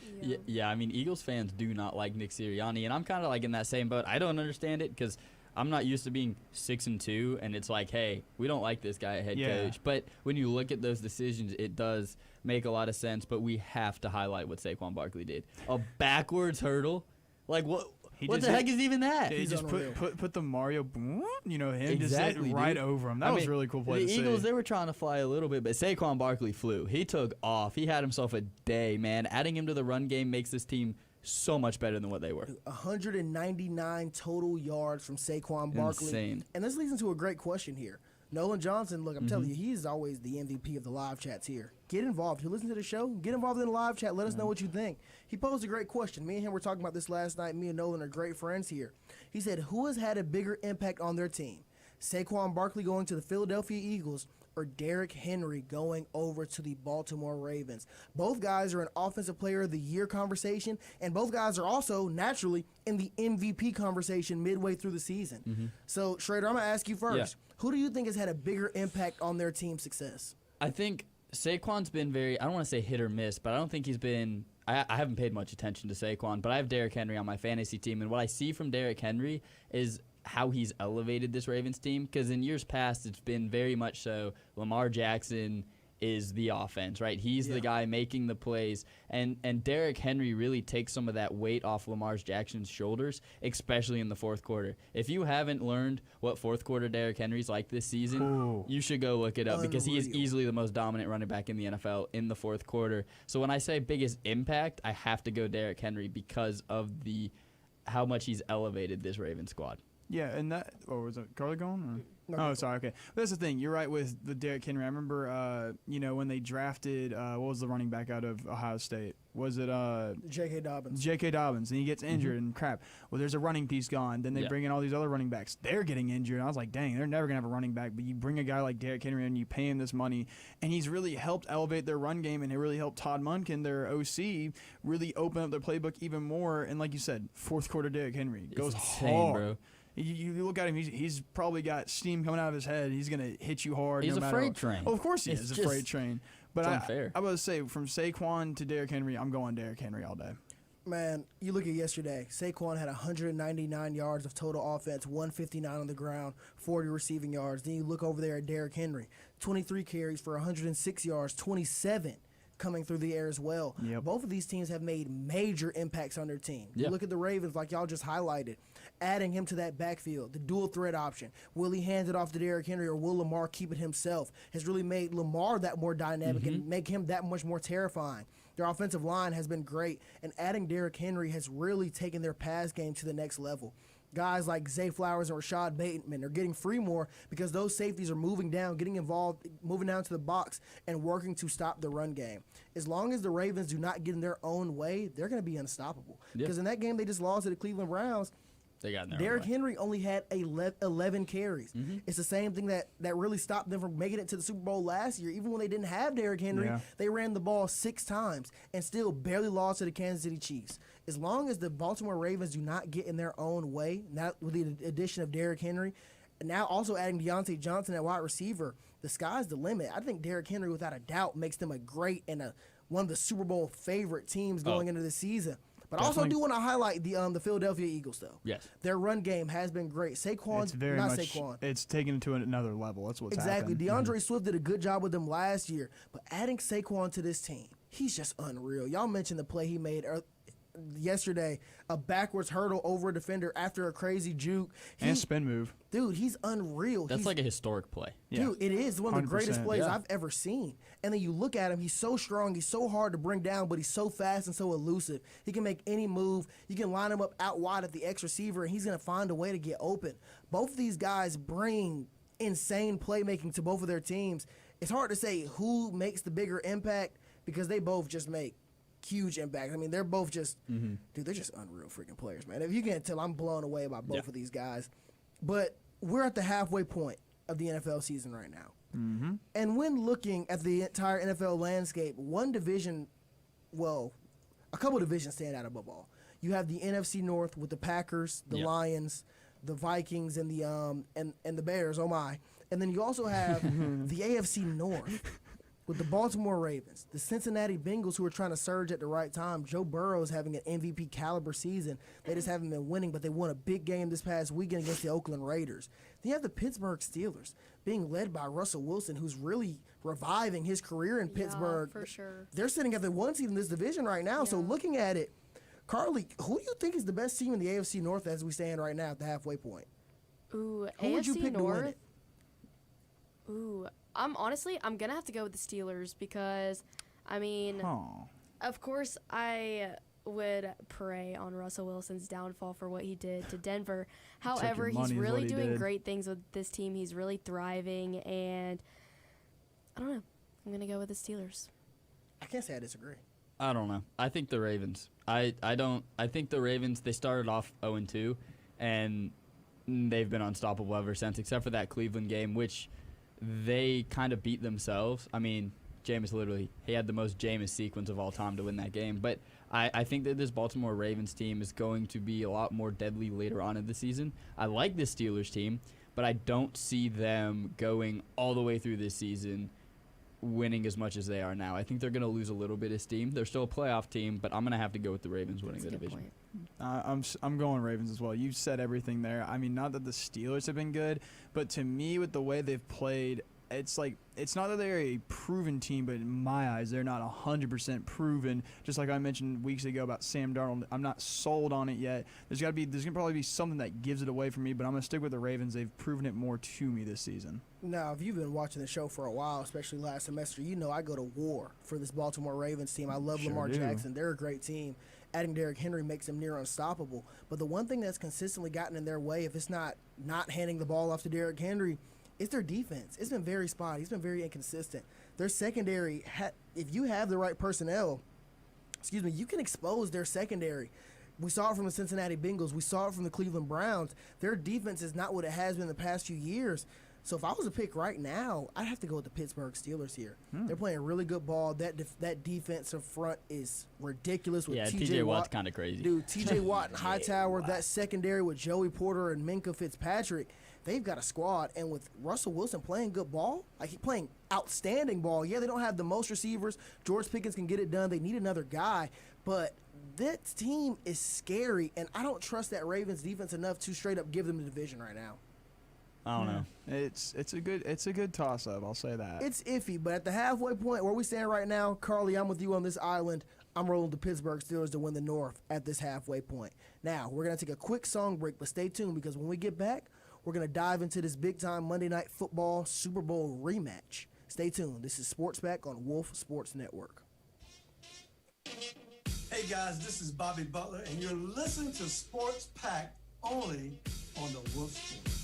Yeah, I mean, Eagles fans do not like Nick Sirianni, and I'm kind of like in that same boat. I don't understand it because I'm not used to being 6-2, and it's like, hey, we don't like this guy at head coach. But when you look at those decisions, it does make a lot of sense, but we have to highlight what Saquon Barkley did. A backwards hurdle. Like, what the heck is even that? He just put the Mario, him exactly, just right over him. That was a really cool play to see. The Eagles, they were trying to fly a little bit, but Saquon Barkley flew. He took off. He had himself a day, man. Adding him to the run game makes this team so much better than what they were. 199 total yards from Saquon Barkley. Insane. And this leads into a great question here. Nolan Johnson, look, I'm telling you, he's always the MVP of the live chats here. Get involved. If you listen to the show, get involved in the live chat. Let us know what you think. He posed a great question. Me and him were talking about this last night. Me and Nolan are great friends here. He said, who has had a bigger impact on their team? Saquon Barkley going to the Philadelphia Eagles or Derrick Henry going over to the Baltimore Ravens? Both guys are in Offensive Player of the Year conversation, and both guys are also, naturally, in the MVP conversation midway through the season. So, Schrader, I'm going to ask you first. Yeah. Who do you think has had a bigger impact on their team's success? I think Saquon's been very, I don't want to say hit or miss, but I don't think he's been, I haven't paid much attention to Saquon, but I have Derrick Henry on my fantasy team, and what I see from Derrick Henry is how he's elevated this Ravens team, because in years past it's been very much so Lamar Jackson is the offense, right? He's the guy making the plays, and Derrick Henry really takes some of that weight off Lamar Jackson's shoulders, especially in the fourth quarter. If you haven't learned what fourth quarter Derrick Henry's like this season, you should go look it up, because he is easily the most dominant running back in the NFL in the fourth quarter. So when I say biggest impact, I have to go Derrick Henry because of how much he's elevated this Ravens squad. Yeah, and that, or was it Carly gone? Oh, sorry, okay. But that's the thing. You're right with the Derrick Henry. I remember, when they drafted, what was the running back out of Ohio State? Was it J.K. Dobbins. J.K. Dobbins, and he gets injured and crap. Well, there's a running piece gone. Then they bring in all these other running backs. They're getting injured. And I was like, dang, they're never going to have a running back. But you bring a guy like Derrick Henry and you pay him this money, and he's really helped elevate their run game, and it really helped Todd Monken, their OC, really open up their playbook even more. And like you said, fourth quarter Derrick Henry goes hard. Bro. You look at him, he's probably got steam coming out of his head. He's going to hit you hard. He's no a freight train. Oh, of course he is a freight train. But unfair. I was say, from Saquon to Derrick Henry, I'm going Derrick Henry all day. Man, you look at yesterday. Saquon had 199 yards of total offense, 159 on the ground, 40 receiving yards. Then you look over there at Derrick Henry, 23 carries for 106 yards, 27 coming through the air as well. Both of these teams have made major impacts on their team. You look at the Ravens, like y'all just highlighted, adding him to that backfield, the dual threat option. Will he hand it off to Derrick Henry, or will Lamar keep it himself? Has really made Lamar that more dynamic and make him that much more terrifying. Their offensive line has been great, and adding Derrick Henry has really taken their pass game to the next level. Guys like Zay Flowers and Rashad Bateman are getting free more because those safeties are moving down, getting involved, moving down to the box, and working to stop the run game. As long as the Ravens do not get in their own way, they're going to be unstoppable. Because in that game they just lost to the Cleveland Browns, they got in their Derrick Henry only had 11 carries. It's the same thing that really stopped them from making it to the Super Bowl last year. Even when they didn't have Derrick Henry, they ran the ball 6 times and still barely lost to the Kansas City Chiefs. As long as the Baltimore Ravens do not get in their own way, not with the addition of Derrick Henry, and now also adding Deontay Johnson at wide receiver, the sky's the limit. I think Derrick Henry, without a doubt, makes them a great and one of the Super Bowl favorite teams going into the season. But I also do want to highlight the Philadelphia Eagles, though. Yes. Their run game has been great. Saquon. It's taken it to another level. That's what's exactly. happened. DeAndre Swift did a good job with them last year. But adding Saquon to this team, he's just unreal. Y'all mentioned the play he made yesterday, a backwards hurdle over a defender after a crazy juke. And spin move. Dude, he's unreal. That's like a historic play. Dude, it is one of the greatest plays I've ever seen. And then you look at him, he's so strong, he's so hard to bring down, but he's so fast and so elusive. He can make any move. You can line him up out wide at the X receiver, and he's going to find a way to get open. Both of these guys bring insane playmaking to both of their teams. It's hard to say who makes the bigger impact because they both just make huge impact. I mean, they're both just, dude, they're just unreal freaking players, man. If you can't tell, I'm blown away by both of these guys. But we're at the halfway point of the NFL season right now. And when looking at the entire NFL landscape, one division, well, a couple divisions stand out above all. You have the NFC North with the Packers, the Lions, the Vikings, and the Bears. Oh my! And then you also have the AFC North with the Baltimore Ravens, the Cincinnati Bengals, who are trying to surge at the right time. Joe Burrow is having an MVP caliber season. They just haven't been winning, but they won a big game this past weekend against the Oakland Raiders. Then you have the Pittsburgh Steelers being led by Russell Wilson, who's really reviving his career in Pittsburgh. For sure. They're sitting at the 1 seed in this division right now. So looking at it, Carly, who do you think is the best team in the AFC North as we stand right now at the halfway point? Ooh, who AFC would you pick North? to win it? Ooh, I'm going to have to go with the Steelers because, I mean, of course, would pray on Russell Wilson's downfall for what he did to Denver. However, your money he's is really what he doing did. great things with this team. He's really thriving, and I don't know. I'm going to go with the Steelers. I can't say I disagree. I don't know. I think the Ravens. I think the Ravens, they started off 0-2, and they've been unstoppable ever since, except for that Cleveland game, which they kind of beat themselves. I mean, Jameis literally, he had the most Jameis sequence of all time to win that game. But I think that this Baltimore Ravens team is going to be a lot more deadly later on in the season. I like this Steelers team, but I don't see them going all the way through this season winning as much as they are now. I think they're going to lose a little bit of steam. They're still a playoff team, but I'm going to have to go with the Ravens winning the division. I'm going Ravens as well. You said everything there. I mean, not that the Steelers have been good, but to me, with the way they've played, it's like it's not that they're a proven team, but in my eyes, they're not 100% proven. Just like I mentioned weeks ago about Sam Darnold, I'm not sold on it yet. There's gonna probably be something that gives it away for me, but I'm gonna stick with the Ravens. They've proven it more to me this season. Now, if you've been watching the show for a while, especially last semester, you know I go to war for this Baltimore Ravens team. I love Sure Lamar do. Jackson. They're a great team. Adding Derrick Henry makes them near unstoppable. But the one thing that's consistently gotten in their way, if it's not handing the ball off to Derrick Henry, is their defense. It's been very spotty. It's been very inconsistent. Their secondary, if you have the right personnel, you can expose their secondary. We saw it from the Cincinnati Bengals. We saw it from the Cleveland Browns. Their defense is not what it has been the past few years. So if I was to pick right now, I'd have to go with the Pittsburgh Steelers here. They're playing really good ball. That defensive front is ridiculous with TJ Watt's kind of crazy. Dude, TJ Watt and Hightower, that secondary with Joey Porter and Minka Fitzpatrick, they've got a squad. And with Russell Wilson playing good ball, like he's playing outstanding ball. Yeah, they don't have the most receivers. George Pickens can get it done. They need another guy. But this team is scary, and I don't trust that Ravens defense enough to straight up give them the division right now. I don't know. It's a good toss up. I'll say that. It's iffy, but at the halfway point where we stand right now, Carly, I'm with you on this island. I'm rolling the Pittsburgh Steelers to win the North at this halfway point. Now, we're going to take a quick song break, but stay tuned because when we get back, we're going to dive into this big-time Monday Night Football Super Bowl rematch. Stay tuned. This is Sports Pack on Wolf Sports Network. Hey, guys, this is Bobby Butler, and you're listening to Sports Pack only on the Wolf Sports.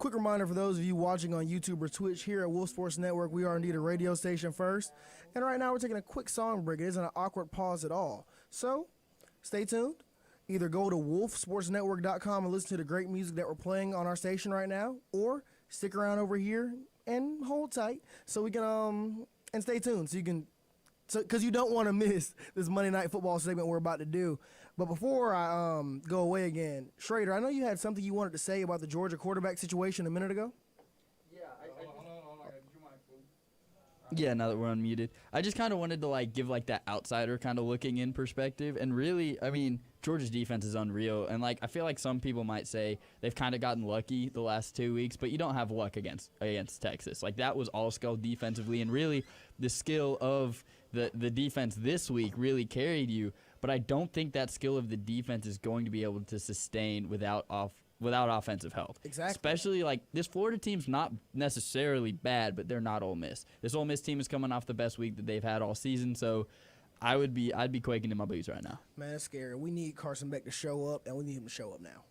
Quick reminder for those of you watching on YouTube or Twitch, here at Wolf Sports Network, we are indeed a radio station first. And right now we're taking a quick song break. It isn't an awkward pause at all. So stay tuned. Either go to wolfsportsnetwork.com and listen to the great music that we're playing on our station right now, or stick around over here and hold tight so we can and stay tuned so you can, because you don't want to miss this Monday Night Football segment we're about to do. But before I go away again, Schrader, I know you had something you wanted to say about the Georgia quarterback situation a minute ago. Yeah, now that we're unmuted. I just kind of wanted to give that outsider kind of looking in perspective. And really, I mean, Georgia's defense is unreal. And I feel like some people might say they've kind of gotten lucky the last 2 weeks, but you don't have luck against Texas. That was all skill defensively, and really the skill of the defense this week really carried you. But I don't think that skill of the defense is going to be able to sustain without offensive help. Exactly. Especially this Florida team's not necessarily bad, but they're not Ole Miss. This Ole Miss team is coming off the best week that they've had all season, so I'd be quaking in my boots right now. Man, it's scary. We need Carson Beck to show up, and we need him to show up now.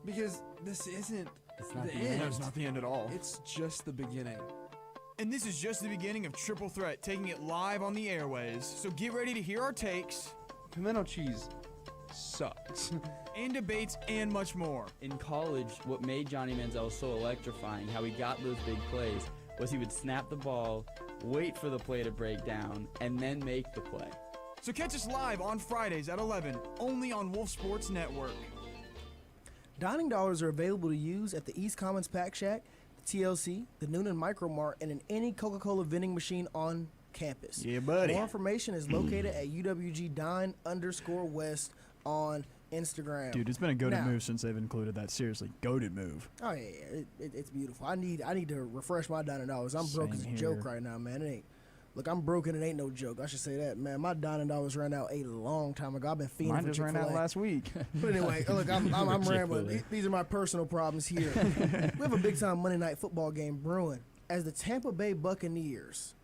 Because this isn't the end. No, it's not the end at all. It's just the beginning. And this is just the beginning of Triple Threat, taking it live on the airways. So get ready to hear our takes. Pimento cheese sucks. And debates and much more. In college, what made Johnny Manziel so electrifying, how he got those big plays, was he would snap the ball, wait for the play to break down, and then make the play. So catch us live on Fridays at 11, only on Wolf Sports Network. Dining dollars are available to use at the East Commons Pack Shack, the TLC, the Noonan Micro Mart, and in any Coca-Cola vending machine on campus. Yeah, buddy. More information is located at UWG Dine_West on Instagram. Dude, it's been a goated move since they've included that. Seriously, goated move. Oh yeah, it's beautiful. I need to refresh my dining dollars. I'm broke as a joke right now, man. It ain't. Look, I'm broken. It ain't no joke. I should say that, man. My dining dollars ran out a long time ago. I've been fiending for Chick-fil-A. Mine just ran out last week. But anyway, look, I'm rambling. These are my personal problems here. We have a big-time Monday Night Football game brewing as the Tampa Bay Buccaneers,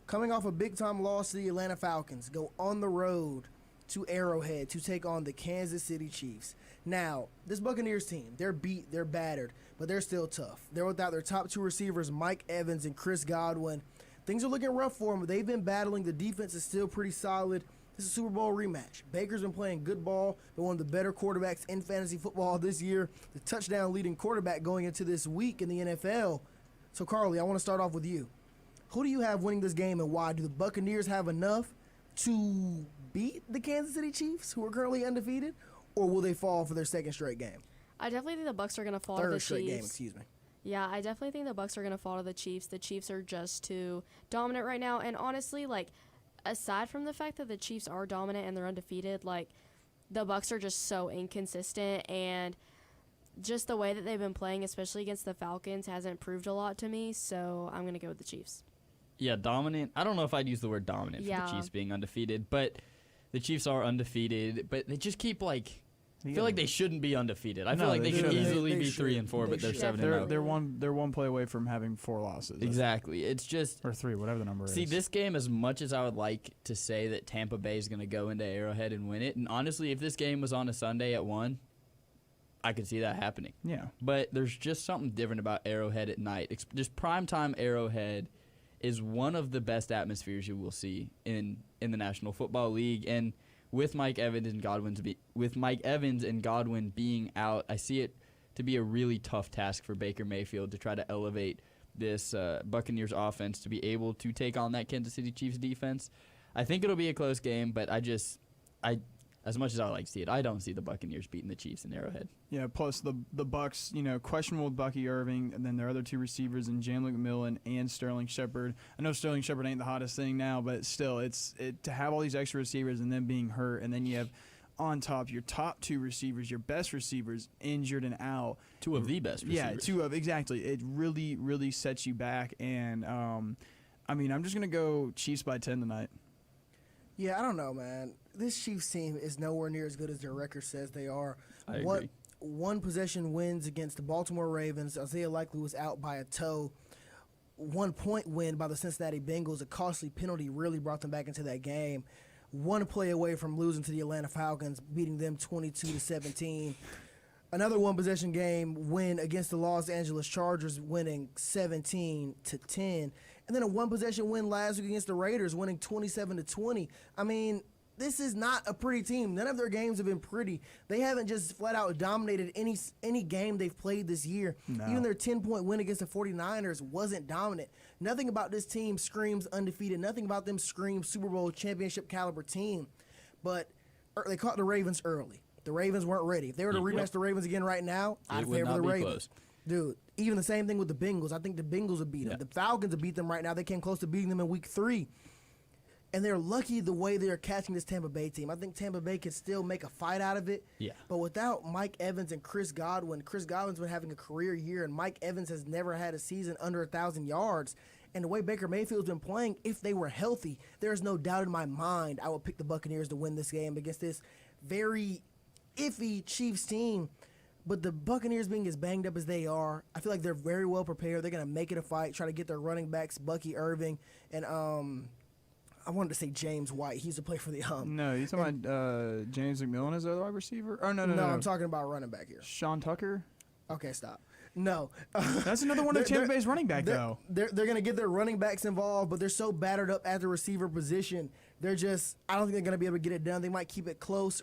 coming off a big-time loss to the Atlanta Falcons, go on the road to Arrowhead to take on the Kansas City Chiefs. Now, this Buccaneers team, they're beat, they're battered, but they're still tough. They're without their top two receivers, Mike Evans and Chris Godwin. Things are looking rough for them, but they've been battling. The defense is still pretty solid. This is a Super Bowl rematch. Baker's been playing good ball. They're one of the better quarterbacks in fantasy football this year. The touchdown leading quarterback going into this week in the NFL. So, Carly, I want to start off with you. Who do you have winning this game, and why? Do the Buccaneers have enough to beat the Kansas City Chiefs, who are currently undefeated, or will they fall for their second straight game? I definitely think the Bucs are going to fall to the Chiefs. Third straight game, excuse me. Yeah, I definitely think the Bucs are going to fall to the Chiefs. The Chiefs are just too dominant right now. And honestly, aside from the fact that the Chiefs are dominant and they're undefeated, the Bucs are just so inconsistent. And just the way that they've been playing, especially against the Falcons, hasn't proved a lot to me. So I'm going to go with the Chiefs. Yeah, dominant. I don't know if I'd use the word dominant for the Chiefs being undefeated. But the Chiefs are undefeated. But they just keep, I feel like they shouldn't be undefeated. I feel like they could easily be 3-4, but they're 7-0. They're one play away from having 4 losses. Exactly. It's just or 3, whatever the number is. See, this game, as much as I would like to say that Tampa Bay is going to go into Arrowhead and win it, and honestly, if this game was on a Sunday at 1, I could see that happening. Yeah. But there's just something different about Arrowhead at night. Just primetime Arrowhead is one of the best atmospheres you will see in the National Football League, and with Mike Evans and Godwin being out, I see it to be a really tough task for Baker Mayfield to try to elevate this Buccaneers offense to be able to take on that Kansas City Chiefs defense. I think it'll be a close game, but as much as I like to see it, I don't see the Buccaneers beating the Chiefs in Arrowhead. Yeah, plus the Bucs, questionable with Bucky Irving, and then their other 2 receivers in Jalen McMillan and Sterling Shepard. I know Sterling Shepard ain't the hottest thing now, but still, it's to have all these extra receivers and then being hurt, and then you have on top your top 2 receivers, your best receivers injured and out. 2 of the best receivers. Yeah, 2 of exactly. It really, really sets you back, and I'm just gonna go Chiefs by 10 tonight. Yeah, I don't know, man. This Chiefs team is nowhere near as good as their record says they are. I agree. one-possession wins against the Baltimore Ravens. Isaiah Likely was out by a toe. 1-point win by the Cincinnati Bengals. A costly penalty really brought them back into that game. One play away from losing to the Atlanta Falcons, beating them 22-17. Another one-possession game win against the Los Angeles Chargers, winning 17-10. And then a one-possession win last week against the Raiders, winning 27-20. I mean, this is not a pretty team. None of their games have been pretty. They haven't just flat-out dominated any game they've played this year. No. Even their 10-point win against the 49ers wasn't dominant. Nothing about this team screams undefeated. Nothing about them screams Super Bowl championship caliber team. But they caught the Ravens early. The Ravens weren't ready. If they were to rematch the Ravens again right now, I'd favor the Ravens. Close. Dude, even the same thing with the Bengals. I think the Bengals would beat them. The Falcons would beat them right now. They came close to beating them in week 3. And they're lucky the way they're catching this Tampa Bay team. I think Tampa Bay can still make a fight out of it. Yeah. But without Mike Evans and Chris Godwin's been having a career year, and Mike Evans has never had a season under 1,000 yards. And the way Baker Mayfield's been playing, if they were healthy, there's no doubt in my mind I would pick the Buccaneers to win this game against this very iffy Chiefs team. But the Buccaneers being as banged up as they are, I feel like they're very well prepared. They're going to make it a fight, try to get their running backs, Bucky Irving, and I wanted to say James White. He's a play for the No, you talking about James McMillan as their wide receiver? Oh, no. I'm talking about running back here. Sean Tucker? Okay, stop. No. That's another one of Tampa Bay's running back, though. They're going to get their running backs involved, but they're so battered up at the receiver position. I don't think they're going to be able to get it done. They might keep it close